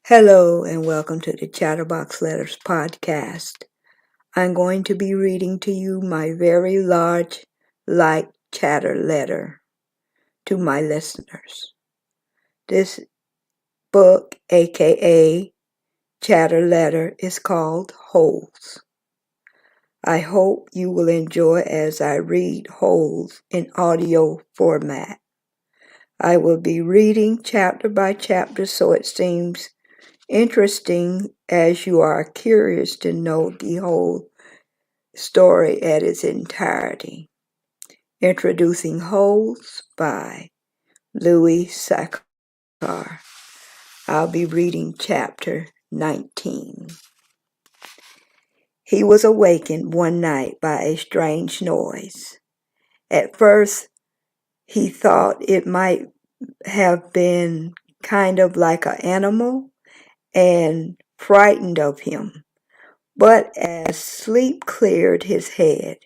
Hello and welcome to the Chatterbox Letters podcast. I'm going to be reading to you my very large light chatter letter to my listeners. This book, aka chatter letter, is called Holes. I hope you will enjoy as I read Holes in audio format. I will be reading chapter by chapter so it seems interesting as you are curious to know the whole story at its entirety. Introducing Holes by Louis Sachar. I'll be reading chapter 19. He was awakened one night by a strange noise. At first, he thought it might have been kind of like an animal and frightened of him. But as sleep cleared his head,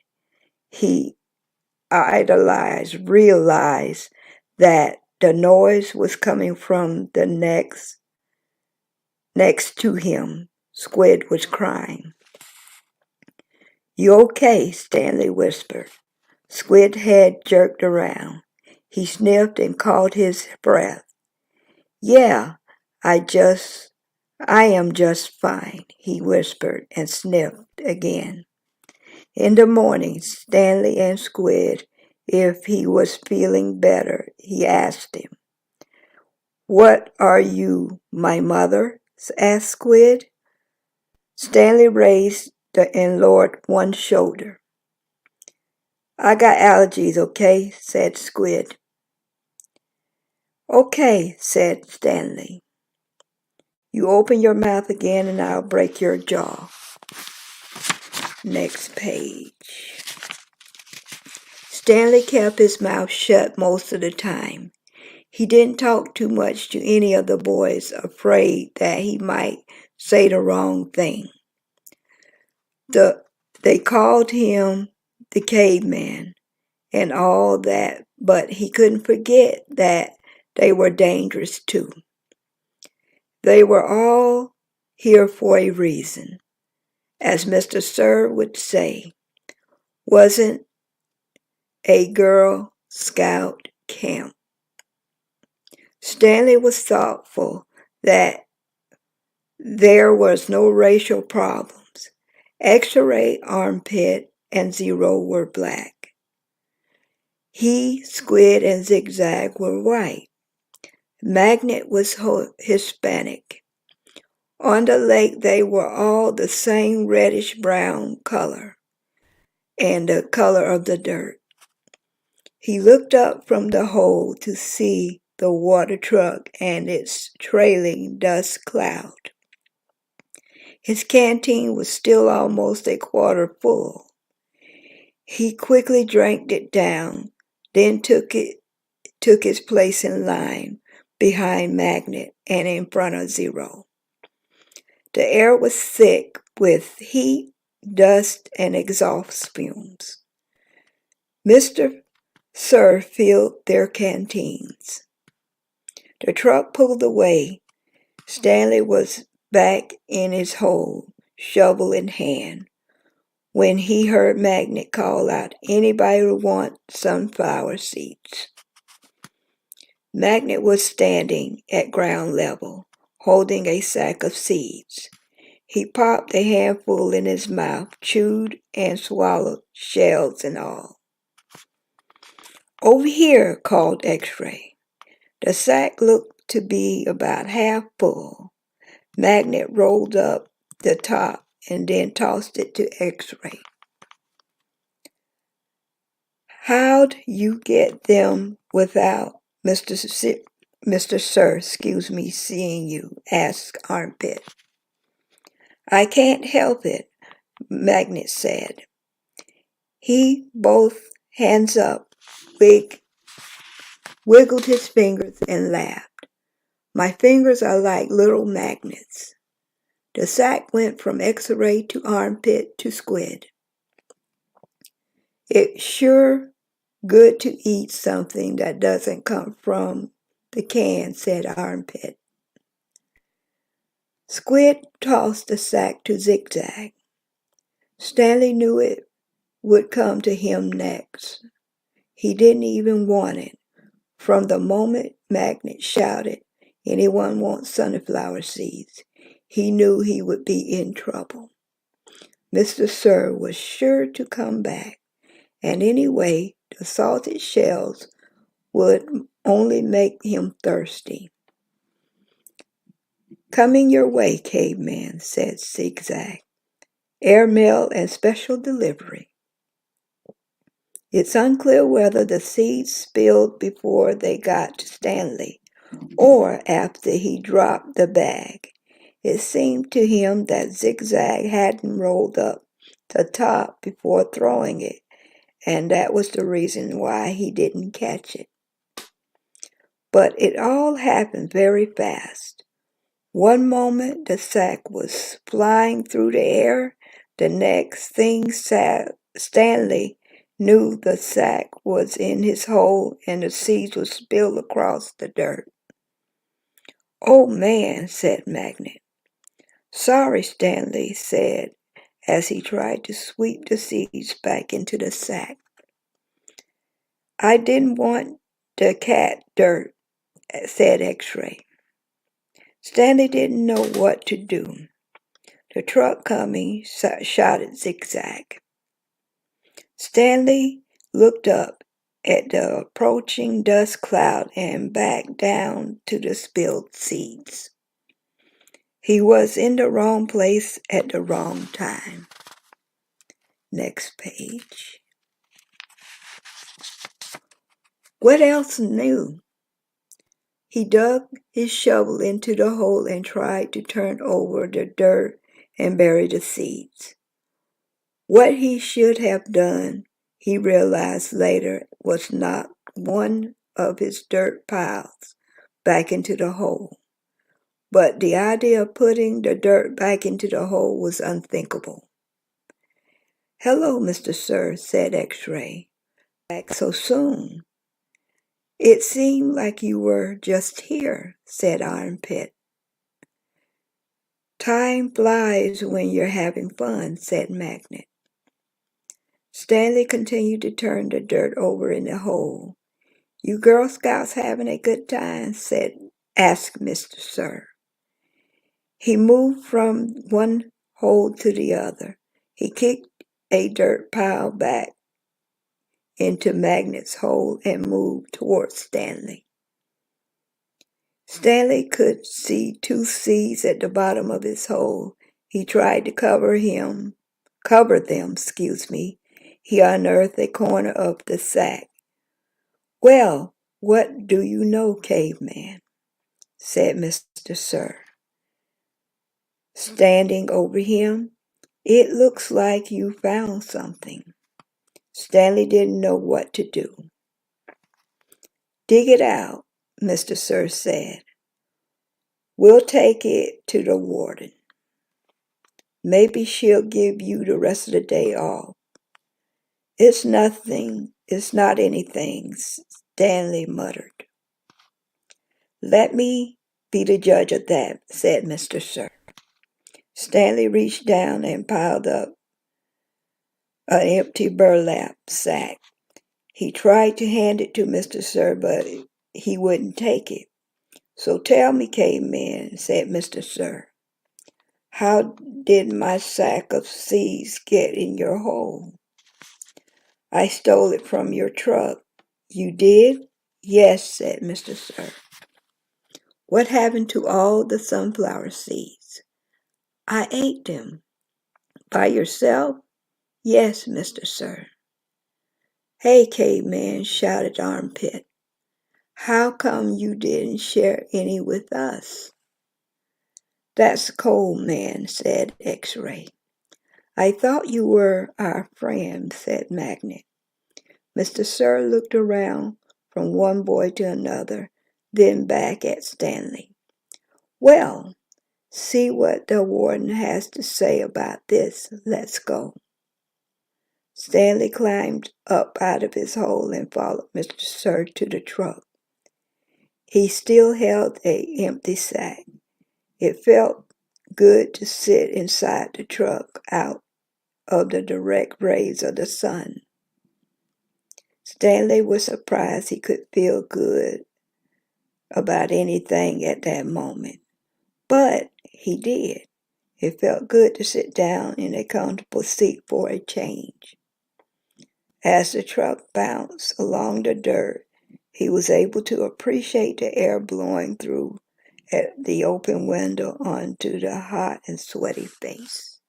he realized that the noise was coming from the next to him. Squid was crying. "You okay?" Stanley whispered. Squid's head jerked around. He sniffed and caught his breath. "Yeah, I am just fine," he whispered and sniffed again. In the morning, Stanley asked Squid if he was feeling better. He asked him, "What are you, my mother?" asked Squid. Stanley raised and lowered one shoulder. "I got allergies, okay?" said Squid. "Okay," said Stanley. "You open your mouth again and I'll break your jaw." Next page. Stanley kept his mouth shut most of the time. He didn't talk too much to any of the boys, afraid that he might say the wrong thing. They called him the caveman and all that, but he couldn't forget that they were dangerous too. They were all here for a reason. As Mr. Sir would say, wasn't a Girl Scout camp. Stanley was thoughtful that there was no racial problems. X-ray, Armpit, and Zero were black. He, Squid, and Zigzag were white. Magnet was Hispanic. On the lake they were all the same reddish-brown color and the color of the dirt. He looked up from the hole to see the water truck and its trailing dust cloud. His canteen was still almost a quarter full. He quickly drank it down, then took his place in line behind Magnet and in front of Zero. The air was thick with heat, dust, and exhaust fumes. Mr. Sir filled their canteens. The truck pulled away. Stanley was back in his hole, shovel in hand, when he heard Magnet call out, "Anybody who wants sunflower seeds?" Magnet was standing at ground level, holding a sack of seeds. He popped a handful in his mouth, chewed and swallowed, shells and all. "Over here," called X-ray. The sack looked to be about half full. Magnet rolled up the top and then tossed it to X-ray. "How'd you get them without Mr. Sir, seeing you?" asked Armpit. "I can't help it," Magnet said. He both hands up, wiggled his fingers and laughed. "My fingers are like little magnets." The sack went from X-ray to Armpit to Squid. "It's sure good to eat something that doesn't come from the can," said Armpit. Squid tossed the sack to Zigzag. Stanley knew it would come to him next. He didn't even want it. From the moment Magnet shouted, "Anyone want sunflower seeds?" he knew he would be in trouble. Mr. Sir was sure to come back, and anyway, the salted shells would only make him thirsty. "Coming your way, caveman," said Zigzag. "Airmail and special delivery." It's unclear whether the seeds spilled before they got to Stanley or after he dropped the bag. It seemed to him that Zigzag hadn't rolled up the top before throwing it, and that was the reason why he didn't catch it. But it all happened very fast. One moment the sack was flying through the air. The next thing Stanley knew the sack was in his hole and the seeds were spilled across the dirt. "Oh, man," said Magnet. "Sorry," Stanley said as he tried to sweep the seeds back into the sack. "I didn't want the cat dirt," said X-Ray. Stanley didn't know what to do. "The truck coming," shouted Zigzag. Stanley looked up at the approaching dust cloud and back down to the spilled seeds. He was in the wrong place at the wrong time. Next page. What else new? He dug his shovel into the hole and tried to turn over the dirt and bury the seeds. What he should have done, he realized later, was knock one of his dirt piles back into the hole. But the idea of putting the dirt back into the hole was unthinkable. "Hello, Mr. Sir," said X-Ray. "Back so soon." "It seemed like you were just here," said Armpit. "Time flies when you're having fun," said Magnet. Stanley continued to turn the dirt over in the hole. "You Girl Scouts having a good time?" asked Mr. Sir. He moved from one hole to the other. He kicked a dirt pile back into Magnet's hole and moved towards Stanley. Stanley could see two seeds at the bottom of his hole. He tried to cover them. He unearthed a corner of the sack. "Well, what do you know, caveman?" said Mr. Sir. Standing over him, "It looks like you found something." Stanley didn't know what to do. "Dig it out," Mr. Sir said. "We'll take it to the warden. Maybe she'll give you the rest of the day off." It's not anything," Stanley muttered. "Let me be the judge of that," said Mr. Sir. Stanley reached down and piled up an empty burlap sack. He tried to hand it to Mr. Sir, but he wouldn't take it. "So tell me, caveman," said Mr. Sir, "how did my sack of seeds get in your hole?" "I stole it from your truck." "You did?" "Yes," said Mr. Sir. "What happened to all the sunflower seeds?" "I ate them." "By yourself?" "Yes, Mr. Sir." "Hey, caveman," shouted Armpit. "How come you didn't share any with us?" "That's cold, man," said X-Ray. "I thought you were our friend," said Magnet. Mr. Sir looked around from one boy to another, then back at Stanley. "Well, see what the warden has to say about this. Let's go." Stanley climbed up out of his hole and followed Mr. Sir to the truck. He still held an empty sack. It felt good to sit inside the truck out of the direct rays of the sun. Stanley was surprised he could feel good about anything at that moment, but he did. It felt good to sit down in a comfortable seat for a change. As the truck bounced along the dirt, he was able to appreciate the air blowing through at the open window onto the hot and sweaty face.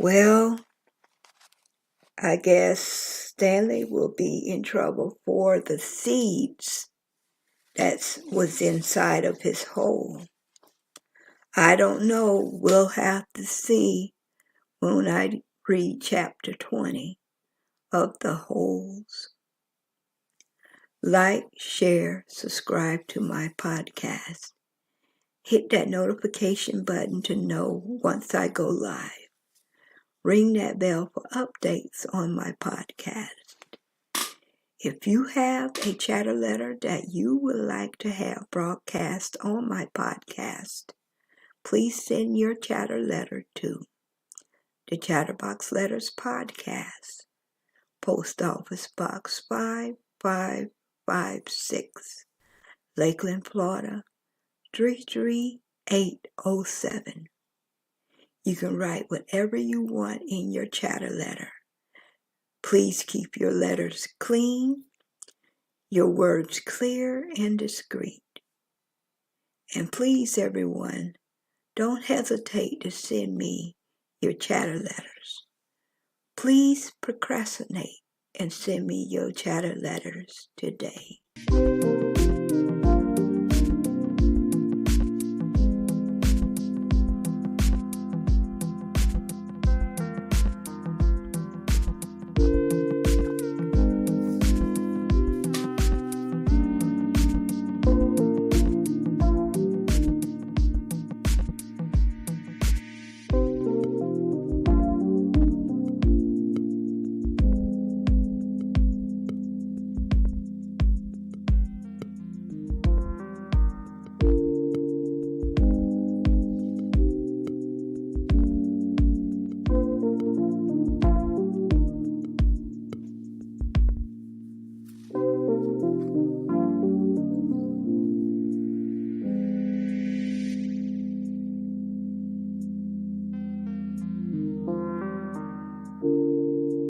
Well, I guess Stanley will be in trouble for the seeds that was inside of his hole. I don't know. We'll have to see when I read chapter 20 of The Holes. Like, share, subscribe to my podcast. Hit that notification button to know once I go live. Ring that bell for updates on my podcast. If you have a chatter letter that you would like to have broadcast on my podcast, please send your chatter letter to the Chatterbox Letters Podcast, Post Office Box 5556, Lakeland, Florida 33807. You can write whatever you want in your chatter letter. Please keep your letters clean, your words clear and discreet. And please, everyone, don't hesitate to send me your chatter letters. Please procrastinate and send me your chatter letters today.